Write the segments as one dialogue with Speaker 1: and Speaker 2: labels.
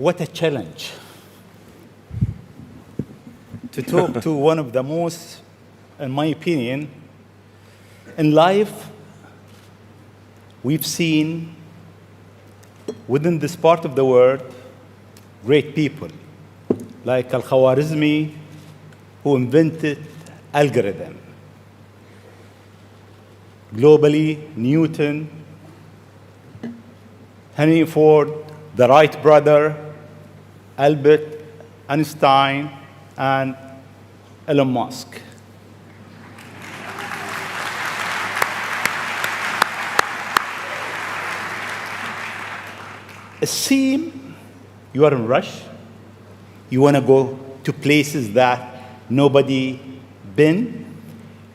Speaker 1: What a challenge to talk to one of the most, in my opinion, in life, we've seen within this part of the world great people like Al-Khwarizmi, who invented algorithm. Globally, Newton, Henry Ford, the Wright brother, Albert Einstein, and Elon Musk. It seems you are in rush. You want to go to places that nobody been.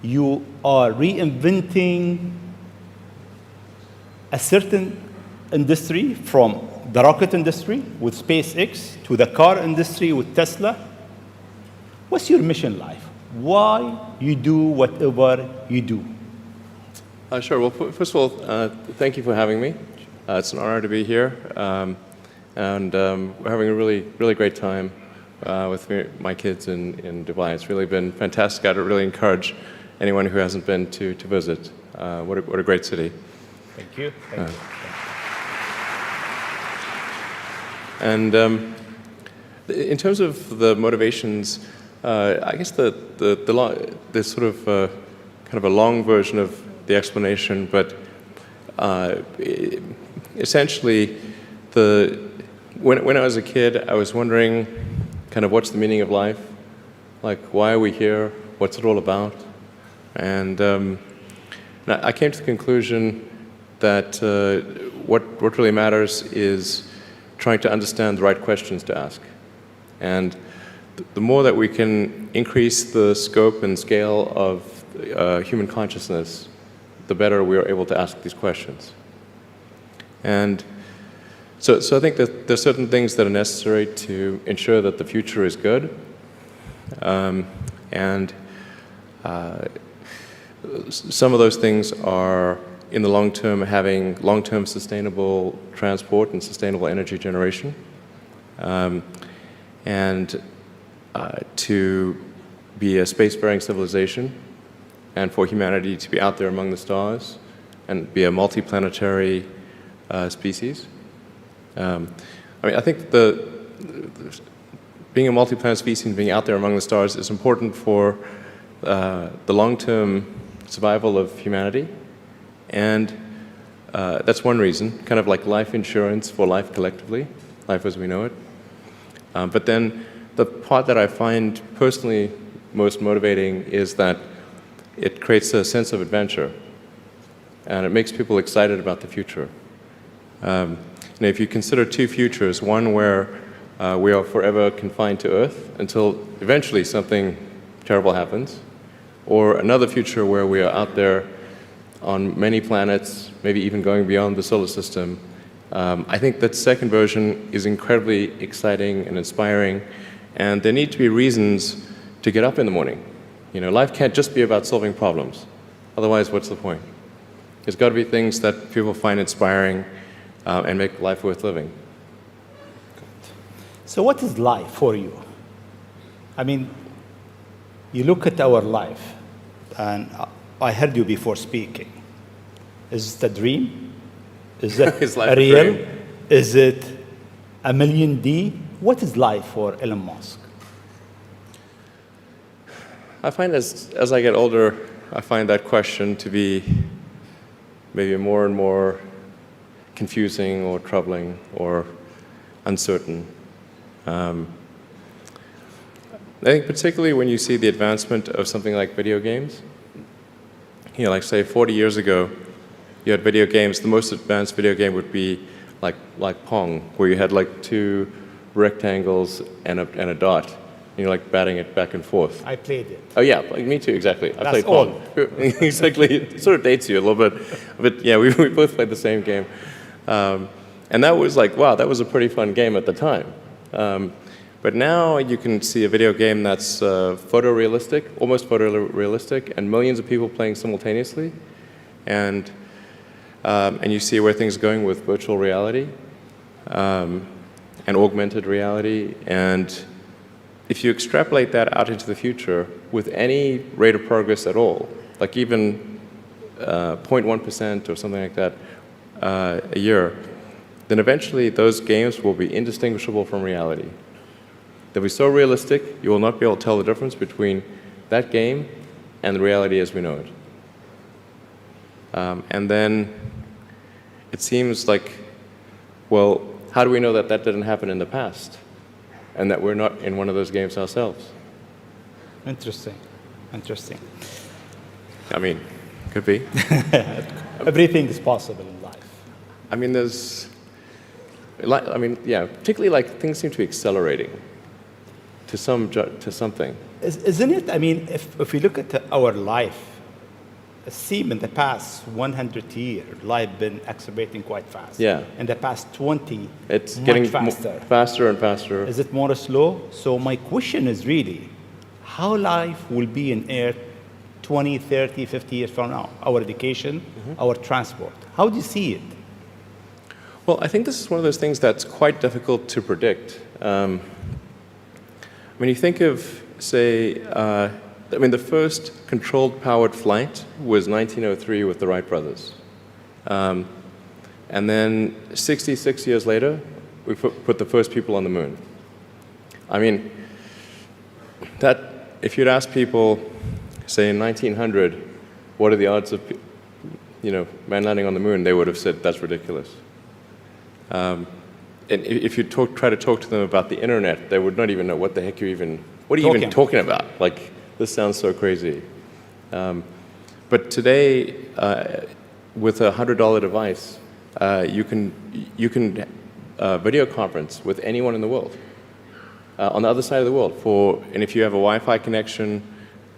Speaker 1: You are reinventing a certain industry, from the rocket industry with SpaceX to the car industry with Tesla. What's your mission life? Why you do whatever you do?
Speaker 2: Sure. Well, first of all, thank you for having me. It's an honor to be here, and we're having a really great time with my kids in Dubai. It's really been fantastic. I'd really encourage anyone who hasn't been to visit. What a great city.
Speaker 1: Thank you. Thank you.
Speaker 2: And in terms of the motivations, I guess the sort of kind of a long version of the explanation, but essentially, when I was a kid, I was wondering kind of what's the meaning of life, like why are we here, what's it all about, and I came to the conclusion that what really matters is trying to understand the right questions to ask. And the more that we can increase the scope and scale of human consciousness, the better we are able to ask these questions. And so I think that there's certain things that are necessary to ensure that the future is good. And some of those things are, in the long term, having long-term sustainable transport and sustainable energy generation, and to be a space-faring civilization, and for humanity to be out there among the stars and be a multi-planetary species. I mean, I think being a multi-planet species and being out there among the stars is important for the long-term survival of humanity. And that's one reason, kind of like life insurance for life collectively, life as we know it. But then the part that I find personally most motivating is that it creates a sense of adventure, and it makes people excited about the future. If you consider two futures, one where we are forever confined to Earth until eventually something terrible happens, or another future where we are out there on many planets, maybe even going beyond the solar system, I think that second version is incredibly exciting and inspiring, and there need to be reasons to get up in the morning. Life can't just be about solving problems. Otherwise, what's the point? There's got to be things that people find inspiring and make life worth living.
Speaker 1: So what is life for you? I mean, you look at our life, and I heard you before speaking. Is it a dream? Is it
Speaker 2: Is life
Speaker 1: real?
Speaker 2: a dream?
Speaker 1: Is it a million D? What is life for Elon Musk?
Speaker 2: I find as I get older, I find that question to be maybe more and more confusing or troubling or uncertain. I think particularly when you see the advancement of something like video games, like say 40 years ago, you had video games. The most advanced video game would be like Pong, where you had like two rectangles and a dot. And you're like batting it back and forth.
Speaker 1: I played it.
Speaker 2: Oh yeah, like me too, exactly. I played
Speaker 1: old.
Speaker 2: Pong. Exactly. It sort of dates you a little bit. But yeah, we both played the same game. And that was like, wow, that was a pretty fun game at the time. But now you can see a video game that's photorealistic, almost photorealistic, and millions of people playing simultaneously. And you see where things are going with virtual reality. and augmented reality. And if you extrapolate that out into the future with any rate of progress at all, like even 0.1% or something like that a year, then eventually those games will be indistinguishable from reality. They'll be so realistic, you will not be able to tell the difference between that game and the reality as we know it. And then it seems like, well, how do we know that that didn't happen in the past and that we're not in one of those games ourselves?
Speaker 1: Interesting. Interesting.
Speaker 2: I mean, could be.
Speaker 1: Everything is possible in life.
Speaker 2: I mean, particularly like things seem to be accelerating to something.
Speaker 1: Isn't it? I mean, if we look at our life, it seems in the past 100 years, life been accelerating quite fast.
Speaker 2: Yeah.
Speaker 1: In the past 20,
Speaker 2: It's
Speaker 1: much
Speaker 2: getting
Speaker 1: faster.
Speaker 2: Faster and faster.
Speaker 1: Is it more slow? So my question is really, how life will be in Earth 20, 30, 50 years from now? Our education, our transport. How do you see it?
Speaker 2: Well, I think this is one of those things that's quite difficult to predict. When you think of, say, the first controlled powered flight was 1903 with the Wright brothers. And then 66 years later, we put the first people on the moon. I mean, if you'd ask people, say in 1900, what are the odds of man landing on the moon, they would have said that's ridiculous. And if you try to talk to them about the internet, they would not even know what the heck what are you even talking about? Like, this sounds so crazy. But today, with a $100 device, you can video conference with anyone in the world, on the other side of the world. And if you have a Wi-Fi connection,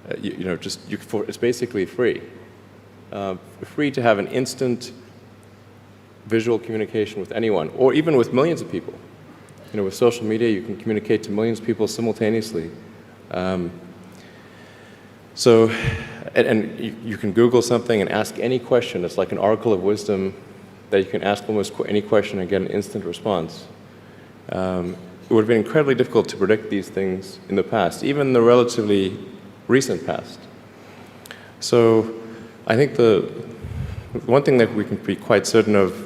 Speaker 2: it's basically free. Free to have an instant visual communication with anyone, or even with millions of people. With social media, you can communicate to millions of people simultaneously. You can Google something and ask any question. It's like an oracle of wisdom that you can ask almost any question and get an instant response. It would have been incredibly difficult to predict these things in the past, even the relatively recent past. So I think the one thing that we can be quite certain of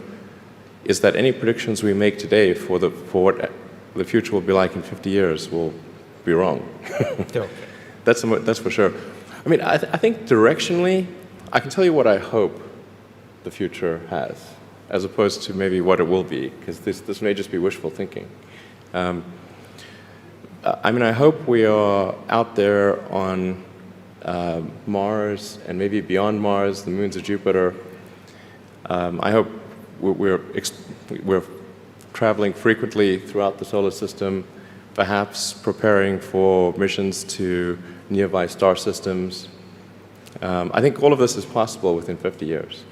Speaker 2: is that any predictions we make today for what the future will be like in 50 years will be wrong. That's for sure. I mean, I think directionally, I can tell you what I hope the future has, as opposed to maybe what it will be, because this may just be wishful thinking. I hope we are out there on Mars and maybe beyond Mars, the moons of Jupiter. I hope we're traveling frequently throughout the solar system, perhaps preparing for missions to nearby star systems. I think all of this is possible within 50 years.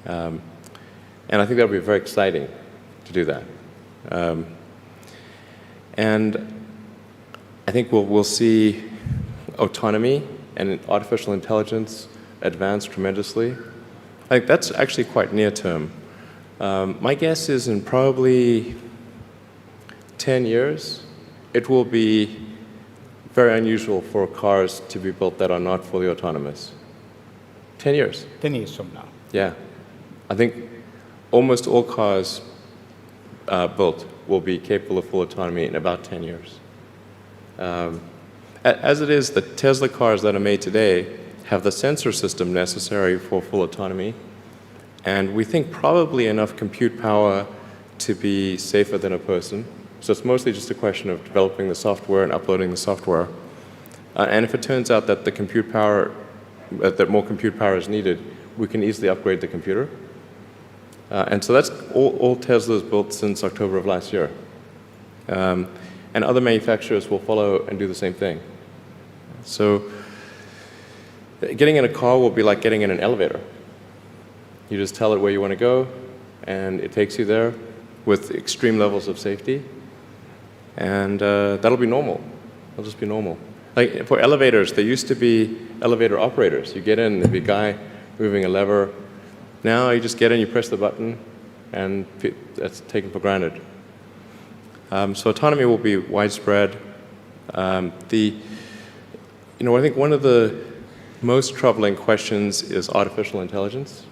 Speaker 2: And I think that would be very exciting to do that. And I think we'll see autonomy and artificial intelligence advance tremendously. I think that's actually quite near term. My guess is in probably 10 years, it will be very unusual for cars to be built that are not fully autonomous. 10 years.
Speaker 1: 10 years from now.
Speaker 2: Yeah. I think almost all cars built will be capable of full autonomy in about 10 years. As it is, the Tesla cars that are made today have the sensor system necessary for full autonomy, and we think probably enough compute power to be safer than a person. So it's mostly just a question of developing the software and uploading the software. And if it turns out that that more compute power is needed, we can easily upgrade the computer. And so that's all Tesla's built since October of last year. And other manufacturers will follow and do the same thing. So getting in a car will be like getting in an elevator. You just tell it where you want to go, and it takes you there with extreme levels of safety. And that'll be normal. It'll just be normal. Like for elevators, there used to be elevator operators. You get in, there'd be a guy moving a lever. Now you just get in, you press the button, and that's taken for granted. So autonomy will be widespread. I think one of the most troubling questions is artificial intelligence.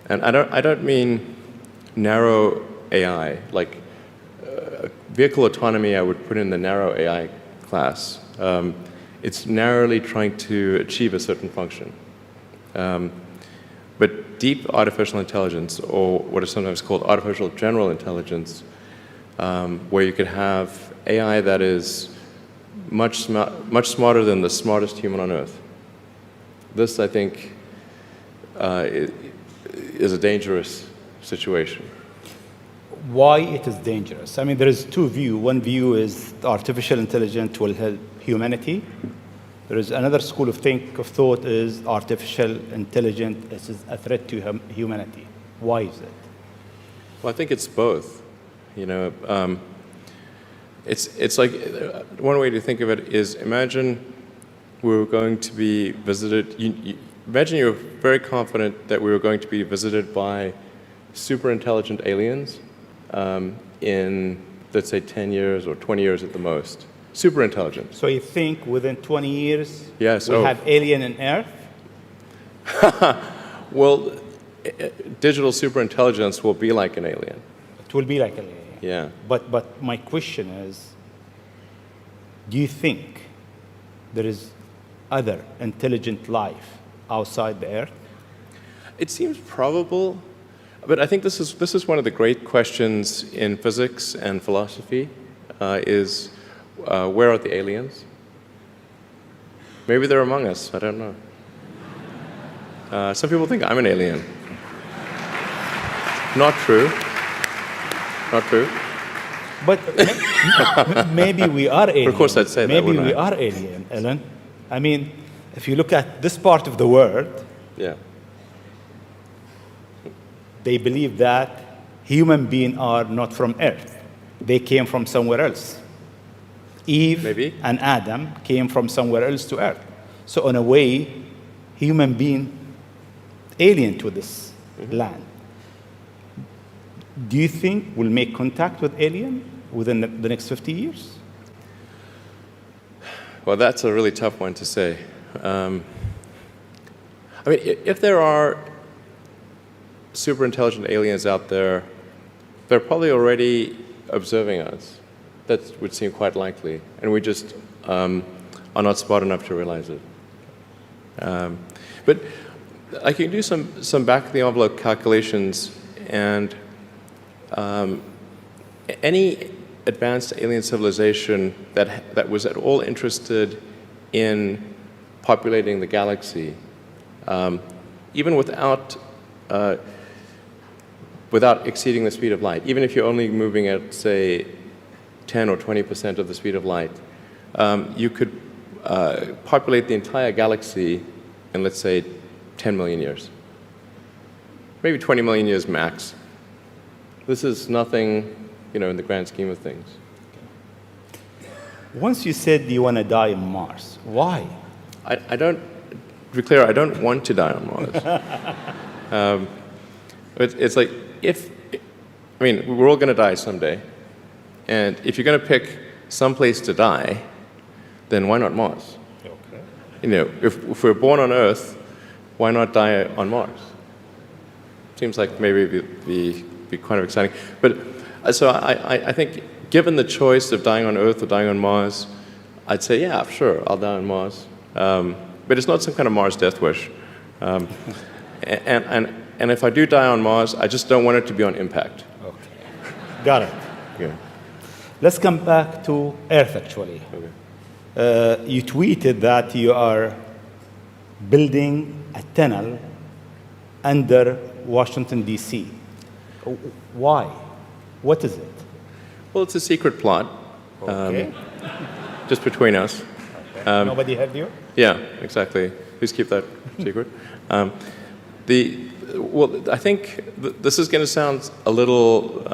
Speaker 2: And I don't mean narrow AI, like vehicle autonomy I would put in the narrow AI class. It's narrowly trying to achieve a certain function. But deep artificial intelligence, or what is sometimes called artificial general intelligence, where you could have AI that is much smarter than the smartest human on Earth. This, I think, is a dangerous situation.
Speaker 1: Why it is dangerous? I mean, there is two views. One view is artificial intelligence will help humanity. There is another school of thought is artificial intelligence is a threat to humanity. Why is it?
Speaker 2: Well, I think it's both. It's like one way to think of it is imagine we were going to be visited. Imagine you're very confident that we were going to be visited by super intelligent aliens in, let's say, 10 years or 20 years at the most. Super intelligent.
Speaker 1: So you think within 20 years
Speaker 2: yes,
Speaker 1: we'll have alien on Earth?
Speaker 2: Well, digital superintelligence will be like an alien.
Speaker 1: It will be like an alien.
Speaker 2: Yeah.
Speaker 1: But my question is, do you think there is other intelligent life outside the Earth?
Speaker 2: It seems probable, but I think this is one of the great questions in physics and philosophy, is where are the aliens? Maybe they're among us, I don't know. Some people think I'm an alien. Not true. Not true.
Speaker 1: But maybe we are alien.
Speaker 2: Of course I'd say that,
Speaker 1: maybe
Speaker 2: wouldn't
Speaker 1: we
Speaker 2: I?
Speaker 1: are alien, Ellen. I mean, if you look at this part of the world,
Speaker 2: Yeah.
Speaker 1: they believe that human beings are not from Earth. They came from somewhere else. Eve
Speaker 2: Maybe.
Speaker 1: and Adam came from somewhere else to Earth. So in a way, human being alien to this land. Do you think we'll make contact with alien within the next 50 years?
Speaker 2: Well, that's a really tough one to say. I mean, if there are super intelligent aliens out there, they're probably already observing us. That would seem quite likely, and we just are not smart enough to realize it. But I can do some back-of-the-envelope calculations, and any advanced alien civilization that was at all interested in populating the galaxy, even without exceeding the speed of light, even if you're only moving at, say, 10 or 20% of the speed of light, you could populate the entire galaxy in, let's say, 10 million years. Maybe 20 million years max. This is nothing, in the grand scheme of things.
Speaker 1: Once you said you want to die on Mars, why?
Speaker 2: I don't, to be clear, I don't want to die on Mars. It's like, we're all going to die someday. And if you're going to pick some place to die, then why not Mars? Okay. If we're born on Earth, why not die on Mars? Seems like maybe it'd be kind of exciting. But so I think, given the choice of dying on Earth or dying on Mars, I'd say, yeah, sure, I'll die on Mars. But it's not some kind of Mars death wish. And if I do die on Mars, I just don't want it to be on impact.
Speaker 1: Okay. Got it.
Speaker 2: Yeah.
Speaker 1: Let's come back to Earth, actually.
Speaker 2: Okay.
Speaker 1: You tweeted that you are building a tunnel under Washington, D.C. Why? What is it?
Speaker 2: Well, it's a secret plot.
Speaker 1: Okay.
Speaker 2: Just between us.
Speaker 1: Okay. Nobody heard you?
Speaker 2: Yeah, exactly. Please keep that secret. I think this is going to sound a little.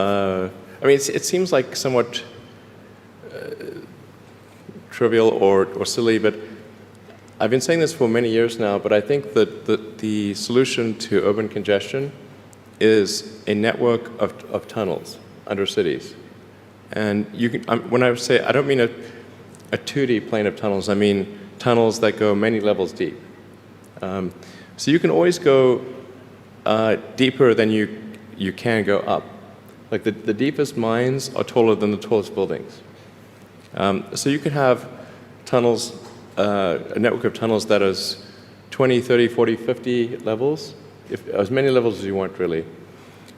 Speaker 2: It seems like somewhat trivial or silly, but I've been saying this for many years now. But I think that the solution to urban congestion is a network of tunnels under cities. And you can, when I say, I don't mean a 2D plane of tunnels, I mean tunnels that go many levels deep. So you can always go deeper than you can go up. Like the deepest mines are taller than the tallest buildings. So you could have tunnels, a network of tunnels that is 20, 30, 40, 50 levels, as many levels as you want, really.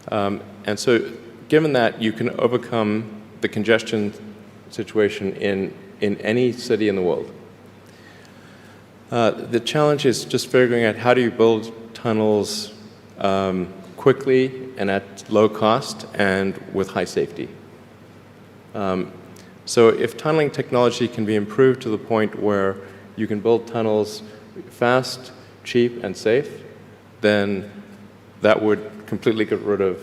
Speaker 2: And so given that, you can overcome the congestion situation in any city in the world. The challenge is just figuring out how do you build tunnels quickly and at low cost and with high safety. So if tunneling technology can be improved to the point where you can build tunnels fast, cheap, and safe, then that would completely get rid of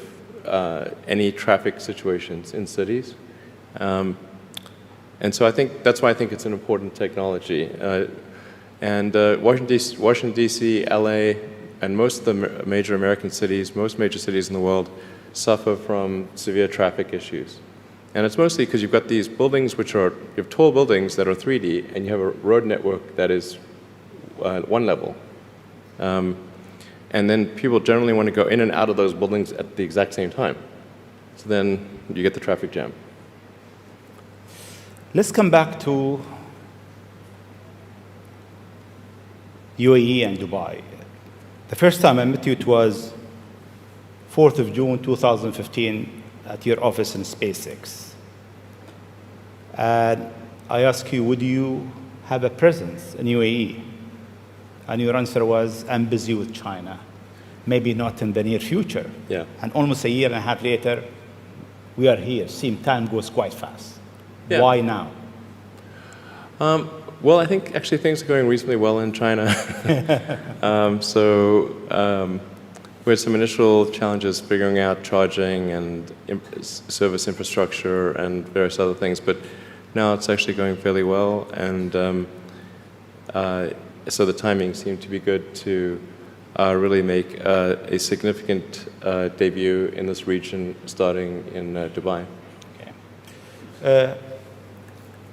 Speaker 2: any traffic situations in cities. And so I think that's why I think it's an important technology. Washington, D.C., LA, and most of the major American cities, most major cities in the world, suffer from severe traffic issues. And it's mostly because you've got these buildings you have tall buildings that are 3D, and you have a road network that is one level. And then people generally want to go in and out of those buildings at the exact same time. So then you get the traffic jam.
Speaker 1: Let's come back to UAE and Dubai. The first time I met you, it was 4th of June, 2015, at your office in SpaceX. And I asked you, would you have a presence in UAE? And your answer was, I'm busy with China. Maybe not in the near future.
Speaker 2: Yeah.
Speaker 1: And almost a year and a half later, we are here. Seems time goes quite fast.
Speaker 2: Yeah.
Speaker 1: Why now?
Speaker 2: Well, I think actually things are going reasonably well in China. We had some initial challenges figuring out charging and service infrastructure and various other things, but now it's actually going fairly well, and so the timing seemed to be good to really make a significant debut in this region, starting in Dubai.
Speaker 1: Okay.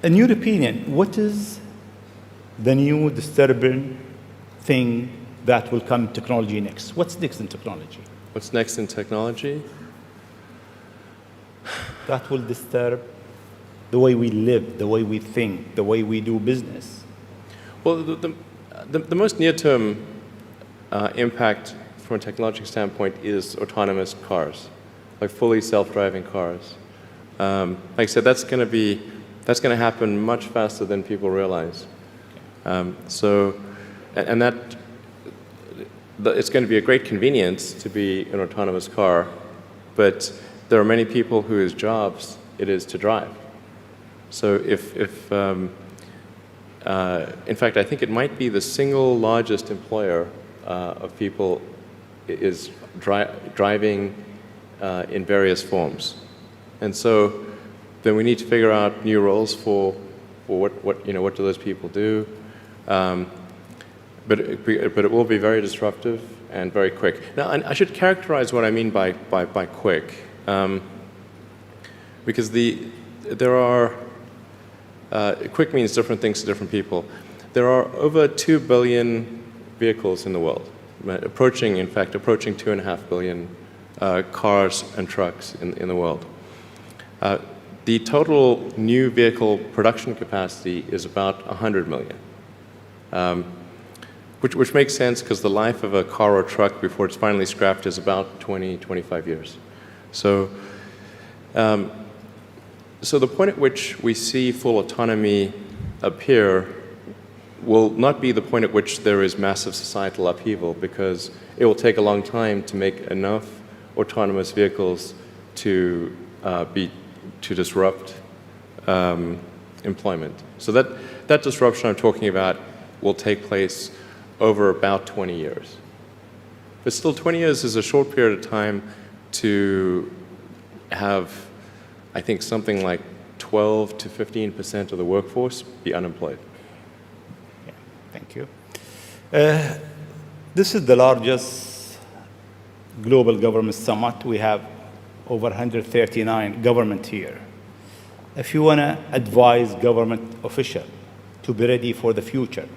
Speaker 1: In your opinion, what is the new disturbing thing that will come in technology next? What's next in technology?
Speaker 2: What's next in technology?
Speaker 1: That will disturb the way we live, the way we think, the way we do business.
Speaker 2: Well, the most near-term impact from a technological standpoint is autonomous cars, like fully self-driving cars. Like I said, that's going to happen much faster than people realize. It's going to be a great convenience to be an autonomous car, but there are many people whose jobs it is to drive. So in fact, I think it might be the single largest employer of people is driving in various forms. And so then we need to figure out new roles for what do those people do. But it will be very disruptive and very quick. Now, I should characterize what I mean by quick, because quick means different things to different people. There are over 2 billion vehicles in the world, approaching 2.5 billion cars and trucks in the world. The total new vehicle production capacity is about 100 million. Which makes sense because the life of a car or truck before it's finally scrapped is about 20, 25 years. So the point at which we see full autonomy appear will not be the point at which there is massive societal upheaval, because it will take a long time to make enough autonomous vehicles to disrupt employment. So that disruption I'm talking about will take place over about 20 years. But still, 20 years is a short period of time to have, I think, something like 12 to 15% of the workforce be unemployed.
Speaker 1: Yeah, thank you. This is the largest global government summit. We have over 139 government here. if you want to advise government official to be ready for the future,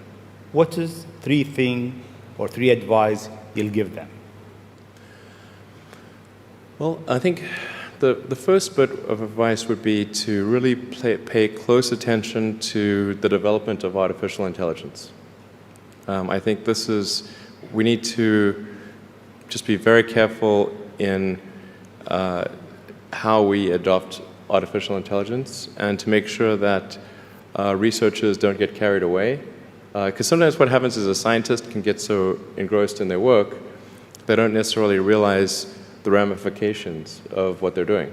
Speaker 1: what is three things or three advice you'll give them?
Speaker 2: Well, I think the first bit of advice would be to really pay close attention to the development of artificial intelligence. I think we need to just be very careful in how we adopt artificial intelligence and to make sure that researchers don't get carried away. Because sometimes what happens is a scientist can get so engrossed in their work, they don't necessarily realize the ramifications of what they're doing.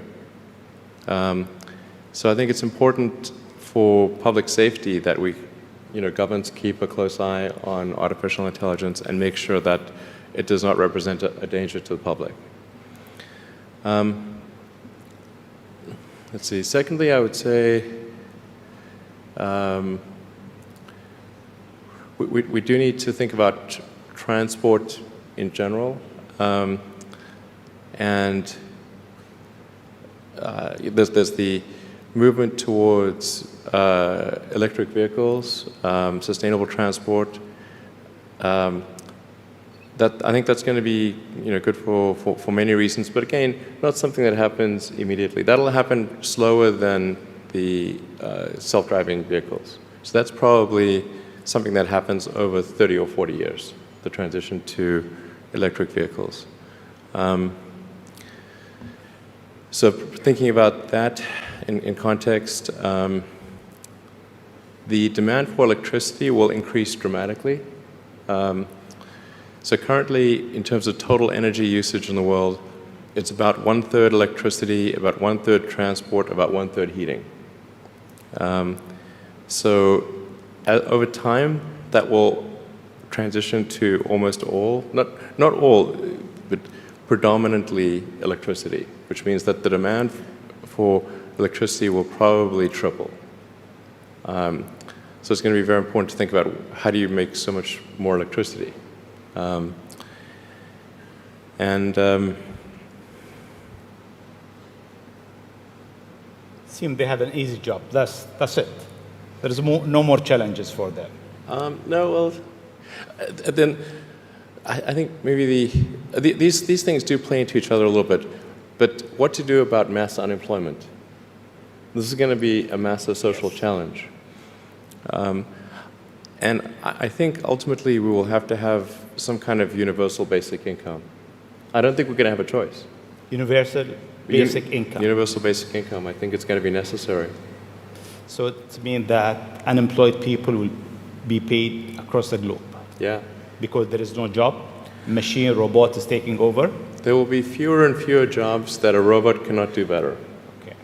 Speaker 2: So I think it's important for public safety that governments keep a close eye on artificial intelligence and make sure that it does not represent a danger to the public. Let's see. Secondly, I would say we do need to think about transport in general. And there's the movement towards electric vehicles, sustainable transport. I think that's going to be good for many reasons, but again, not something that happens immediately. That'll happen slower than the self-driving vehicles. So that's probably something that happens over 30 or 40 years, the transition to electric vehicles. So thinking about that in context, the demand for electricity will increase dramatically. So currently, in terms of total energy usage in the world, it's about 1/3 electricity, about 1/3 transport, about 1/3 heating. So over time, that will transition to almost all, not all, but predominantly electricity, which means that the demand for electricity will probably triple. So it's going to be very important to think about how do you make so much more electricity.
Speaker 1: Seem they have an easy job. That's it. There is no more challenges for them.
Speaker 2: No, well, then I think maybe these things do play into each other a little bit. But what to do about mass unemployment? This is going to be a massive social challenge. And I think ultimately we will have to have some kind of universal basic income. I don't think we're going to have a choice.
Speaker 1: Universal basic income.
Speaker 2: Universal basic income. I think it's going to be necessary.
Speaker 1: So it means that unemployed people will be paid across the globe.
Speaker 2: Yeah.
Speaker 1: Because there is no job, machine, robot is taking over.
Speaker 2: There will be fewer and fewer jobs that a robot cannot do better.
Speaker 1: Okay.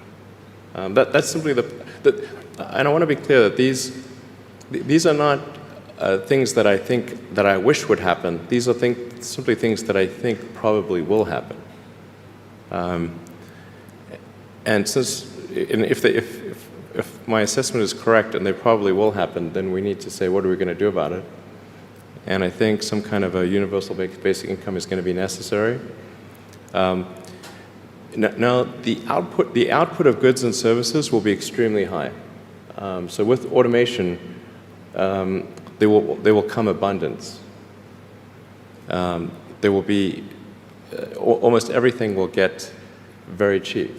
Speaker 2: That's simply and I want to be clear that these are not things that I wish would happen. These are simply things that I think probably will happen. And if my assessment is correct and they probably will happen, then we need to say, what are we going to do about it? And I think some kind of a universal basic income is going to be necessary. Now, the output of goods and services will be extremely high. So with automation, there will come abundance. There will be almost everything will get very cheap.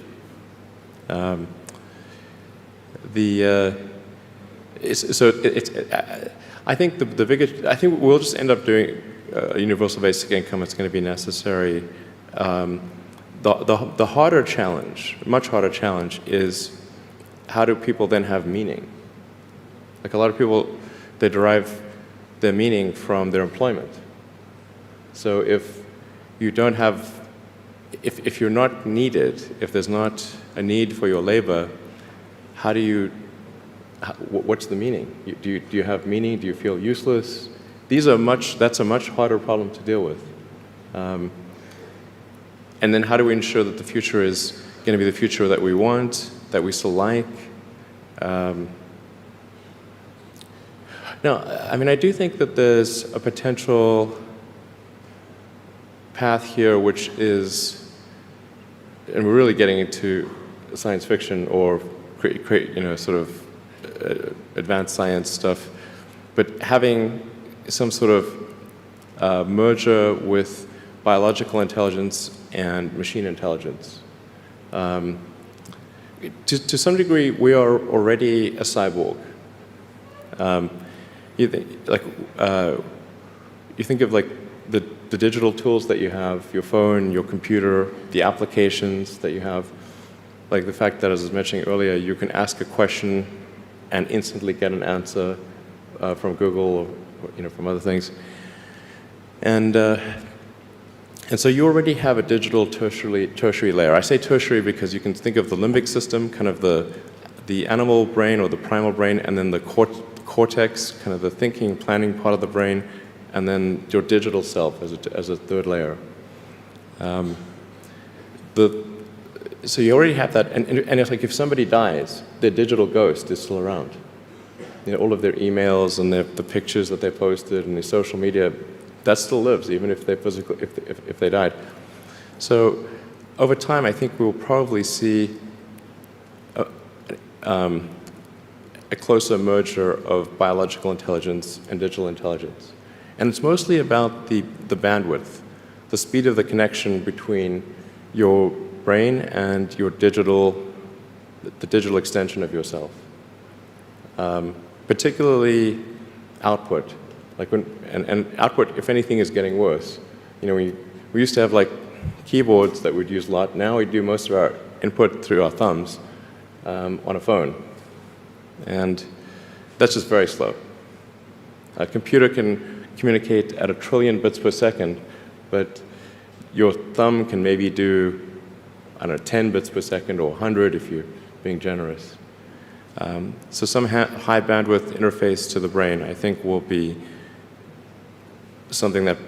Speaker 2: I think I think we'll just end up doing a universal basic income. It's going to be necessary. The harder challenge, much harder challenge, is how do people then have meaning? Like a lot of people, they derive their meaning from their employment. So if you don't have, if you're not needed, if there's not a need for your labor, what's the meaning? Do you have meaning? Do you feel useless? That's a much harder problem to deal with. And then how do we ensure that the future is going to be the future that we want, that we still like? No, I mean, I do think that there's a potential path here which is, and we're really getting into science fiction or create sort of advanced science stuff, but having some sort of merger with biological intelligence and machine intelligence. To some degree, we are already a cyborg. You think of like the digital tools that you have, your phone, your computer, the applications that you have, like the fact that, as I was mentioning earlier, you can ask a question and instantly get an answer from Google or from other things. And so you already have a digital tertiary layer. I say tertiary because you can think of the limbic system, kind of the animal brain or the primal brain, and then the cortex, kind of the thinking, planning part of the brain, and then your digital self as a third layer. So you already have that, and it's like if somebody dies, their digital ghost is still around. All of their emails and the pictures that they posted and the social media, that still lives, even if they died. So over time, I think we'll probably see a closer merger of biological intelligence and digital intelligence. And it's mostly about the bandwidth, the speed of the connection between your brain and the digital extension of yourself. Particularly output. And output, if anything, is getting worse. We used to have like keyboards that we'd use a lot. Now we do most of our input through our thumbs on a phone. And that's just very slow. A computer can communicate at 1 trillion bits per second, but your thumb can maybe do, 10 bits per second or 100 if you're being generous. So some high bandwidth interface to the brain, I think, will be something that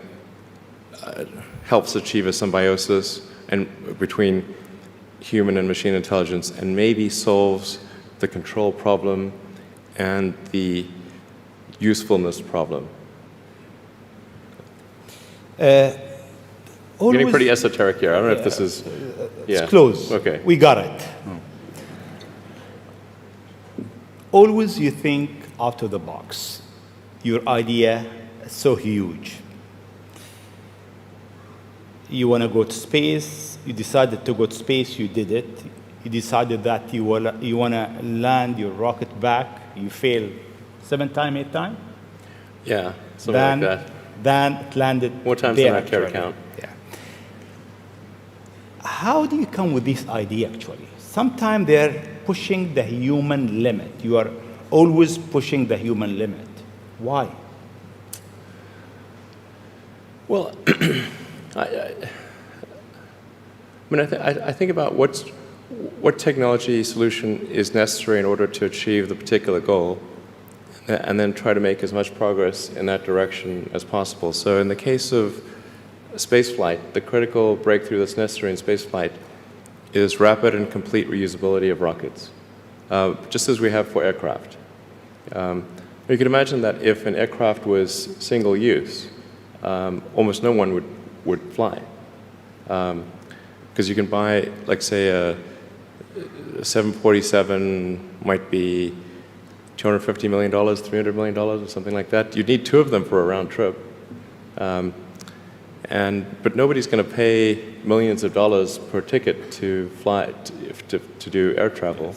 Speaker 2: helps achieve a symbiosis between human and machine intelligence, and maybe solves the control problem and the usefulness problem. Getting pretty esoteric here. I don't know if this is...
Speaker 1: It's close.
Speaker 2: Okay.
Speaker 1: We got it. Always you think out of the box. Your idea is so huge. You want to go to space. You decided to go to space. You did it. You decided that you want to land your rocket back. You failed 7 times, 8 times.
Speaker 2: Yeah, something like that.
Speaker 1: Then it landed.
Speaker 2: More times than I care to count.
Speaker 1: Yeah. How do you come with this idea, actually? Sometimes they're pushing the human limit. You are always pushing the human limit. Why?
Speaker 2: Well, I think about what technology solution is necessary in order to achieve the particular goal, and then try to make as much progress in that direction as possible. So in the case of spaceflight, the critical breakthrough that's necessary in spaceflight is rapid and complete reusability of rockets, just as we have for aircraft. You can imagine that if an aircraft was single use, almost no one would fly. Because you can buy, like, say, a 747 might be $250 million, $300 million, or something like that. You'd need 2 of them for a round trip. But nobody's going to pay millions of dollars per ticket to fly, to do air travel.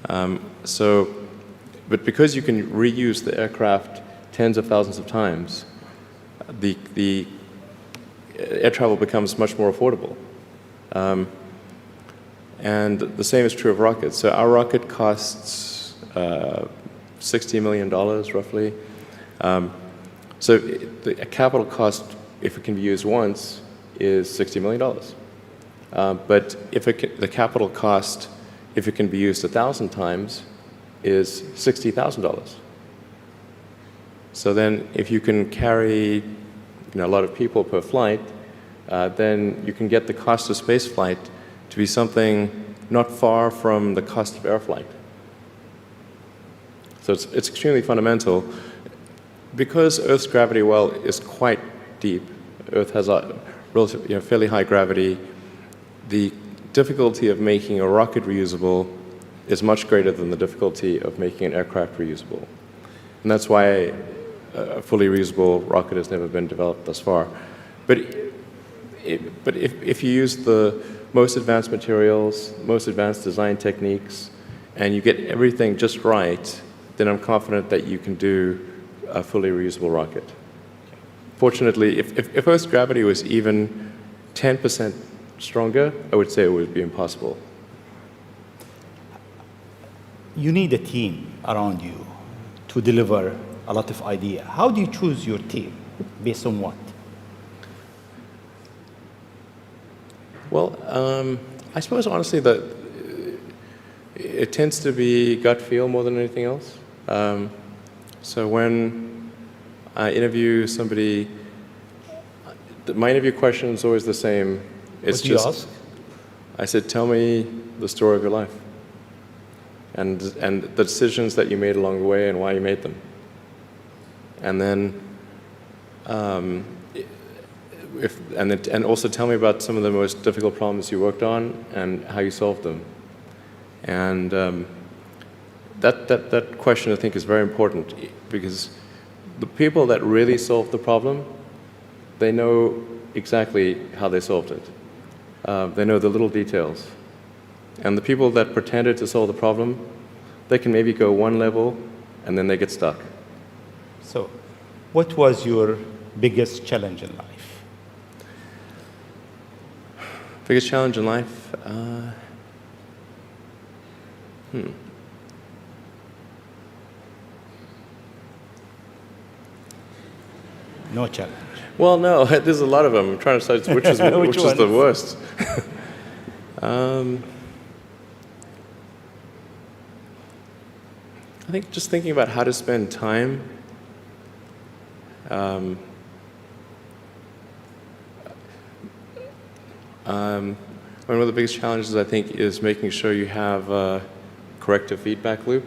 Speaker 2: But because you can reuse the aircraft tens of thousands of times, the air travel becomes much more affordable. And the same is true of rockets. So our rocket costs $60 million, roughly. So the capital cost, if it can be used once, is $60 million. But the capital cost, if it can be used 1,000 times, is $60,000. So then if you can carry a lot of people per flight, then you can get the cost of space flight to be something not far from the cost of air flight. So it's extremely fundamental. Because Earth's gravity well is quite deep, Earth has a relatively, fairly high gravity, the difficulty of making a rocket reusable is much greater than the difficulty of making an aircraft reusable. And that's why a fully reusable rocket has never been developed thus far. But if you use the most advanced materials, most advanced design techniques, and you get everything just right, then I'm confident that you can do a fully reusable rocket. Fortunately, if Earth's gravity was even 10% stronger, I would say it would be impossible.
Speaker 1: You need a team around you to deliver a lot of ideas. How do you choose your team? Based on what?
Speaker 2: Well, I suppose honestly that it tends to be gut feel more than anything else. So when I interview somebody, my interview question is always the same. It's
Speaker 1: What do you ask?
Speaker 2: I said, tell me the story of your life, and the decisions that you made along the way and why you made them. And then, and also tell me about some of the most difficult problems you worked on and how you solved them. And that question, I think, is very important, because the people that really solved the problem, they know exactly how they solved it. They know the little details. And the people that pretended to solve the problem, they can maybe go one level and then they get stuck.
Speaker 1: So, what was your biggest challenge in life?
Speaker 2: Biggest challenge in life?
Speaker 1: No challenge.
Speaker 2: Well, no, there's a lot of them. I'm trying to decide which is which is the worst. I think just thinking about how to spend time. One of the biggest challenges, I think, is making sure you have a corrective feedback loop,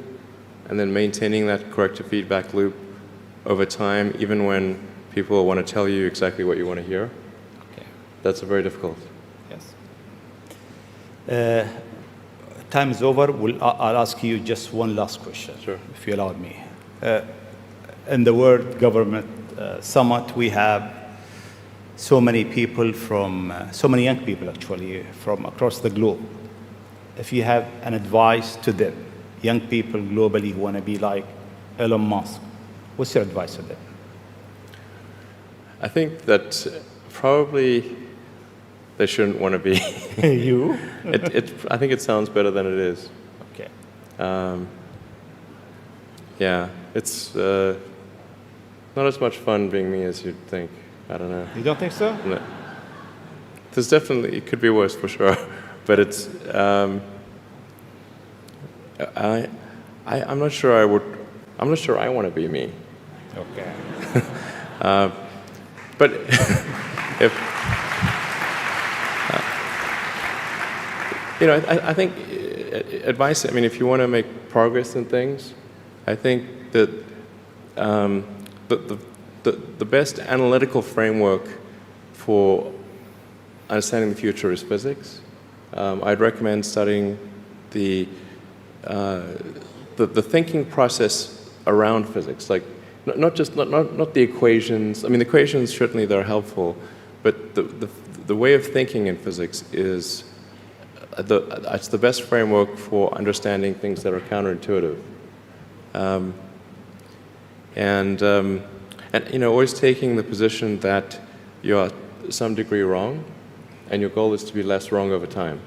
Speaker 2: and then maintaining that corrective feedback loop over time, even when people want to tell you exactly what you want to hear.
Speaker 1: Okay.
Speaker 2: That's very difficult.
Speaker 1: Yes. Time is over. I'll ask you just one last question,
Speaker 2: Sure.
Speaker 1: if you allow me. In the World Government Summit, we have so many people so many young people actually, from across the globe. If you have an advice to them, young people globally who want to be like Elon Musk, what's your advice to them?
Speaker 2: I think that probably they shouldn't want to be.
Speaker 1: You?
Speaker 2: I think it sounds better than it is.
Speaker 1: Okay.
Speaker 2: Yeah, it's not as much fun being me as you'd think. I don't know.
Speaker 1: You don't think so?
Speaker 2: No. There's definitely, it could be worse for sure, but it's, I'm not sure I'm not sure I want to be me.
Speaker 1: Okay.
Speaker 2: But if, I think advice, I mean, if you want to make progress in things, I think that the best analytical framework for understanding the future is physics. I'd recommend studying the thinking process around physics, like not the equations. I mean, the equations certainly they're helpful, but the way of thinking in physics is it's the best framework for understanding things that are counterintuitive. And always taking the position that you're to some degree wrong, and your goal is to be less wrong over time.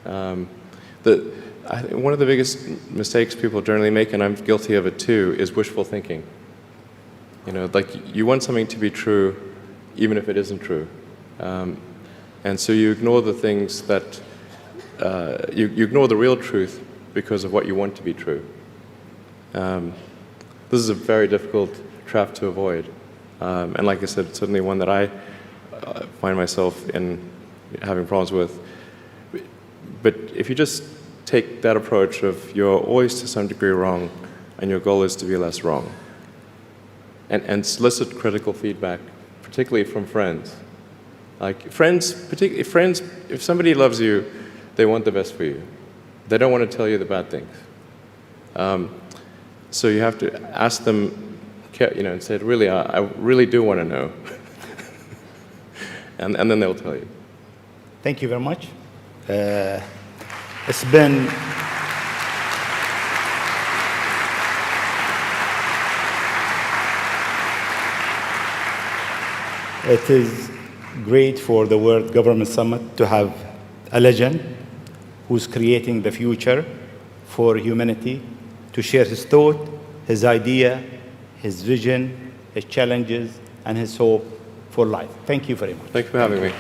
Speaker 2: I think one of the biggest mistakes people generally make, and I'm guilty of it too, is wishful thinking. Like you want something to be true, even if it isn't true, and so you ignore the things that you ignore the real truth because of what you want to be true. This is a very difficult trap to avoid, and like I said, it's certainly one that I find myself in having problems with. But if you just take that approach of you're always to some degree wrong, and your goal is to be less wrong, and solicit critical feedback, particularly from friends. Like friends, if somebody loves you, they want the best for you. They don't want to tell you the bad things. So you have to ask them, and say, really, I really do want to know. and then they'll tell you.
Speaker 1: Thank you very much. It's been It is great for the World Government Summit to have a legend who's creating the future for humanity to share his thought, his idea, his vision, his challenges, and his hope for life. Thank you very much.
Speaker 2: Thanks for having me.